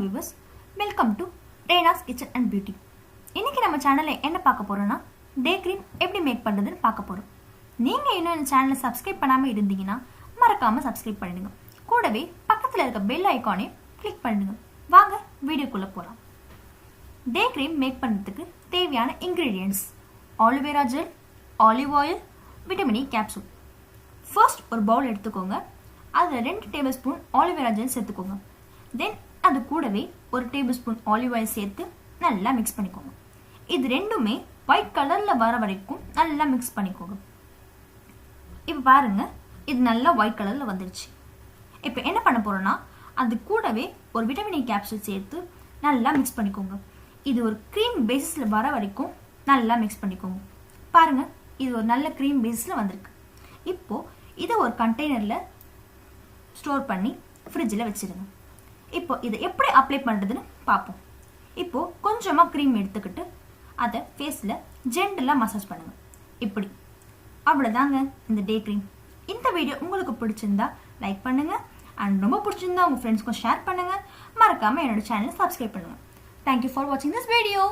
viewers, welcome to RENA'S Kitchen and Beauty. இன்னைக்கு நம்ம சேனல்ல என்ன பார்க்க போறோம்னா டே கிரீம் எப்படி மேக் பண்றதுன்னு பார்க்க போறோம். நீங்க இன்னும் இந்த சேனலை சப்ஸ்கிரைப் பண்ணாம இருந்தீங்கன்னா மறக்காம சப்ஸ்கிரைப் பண்ணிடுங்க. கூடவே பக்கத்துல இருக்க பெல் ஐகானை கிளிக் பண்ணிடுங்க. வாங்க வீடியோக்குள்ள போலாம். டே கிரீம் மேக் பண்றதுக்கு தேவையான ingredients: aloe vera gel, olive oil, vitamin E capsule. First ஒரு பவுல் எடுத்துக்கோங்க. அதில் 2 டேபிள் ஸ்பூன் ஆலிவேரா ஜெல் சேர்த்துக்கோங்க. தென் அது கூடவே 1 டேபிள் ஸ்பூன் ஆலிவ் ஆயில் சேர்த்து நல்லா மிக்ஸ் பண்ணிக்கோங்க. இது ரெண்டுமே ஒயிட் கலரில் வர வரைக்கும் நல்லா மிக்ஸ் பண்ணிக்கோங்க. இப்போ பாருங்க, இது நல்லா ஒயிட் கலரில் வந்துடுச்சு. இப்போ என்ன பண்ண போகிறோன்னா அது கூடவே ஒரு விட்டமின் இ கேப்சூல் சேர்த்து நல்லா மிக்ஸ் பண்ணிக்கோங்க. இது ஒரு க்ரீம் பேஸிஸில் வர வரைக்கும் நல்லா மிக்ஸ் பண்ணிக்கோங்க. பாருங்கள், இது ஒரு நல்ல க்ரீம் பேஸில் வந்திருக்கு. இப்போது இதை ஒரு கண்டெய்னரில் ஸ்டோர் பண்ணி ஃப்ரிட்ஜில் வச்சுருங்க. இப்போ இதை எப்படி அப்ளை பண்ணுறதுன்னு பார்ப்போம். இப்போது கொஞ்சமாக க்ரீம் எடுத்துக்கிட்டு அதை ஃபேஸில் ஜென்டலாக மசாஜ் பண்ணுங்கள். இப்படி அவ்வளோதாங்க இந்த டே க்ரீம். இந்த வீடியோ உங்களுக்கு பிடிச்சிருந்தா லைக் பண்ணுங்கள், அண்ட் ரொம்ப பிடிச்சிருந்தா உங்கள் ஃப்ரெண்ட்ஸ்க்கும் ஷேர் பண்ணுங்கள். மறக்காமல் என்னோட சேனலை சப்ஸ்கிரைப் பண்ணுங்கள். தேங்க்யூ ஃபார் வாட்சிங் திஸ் வீடியோ.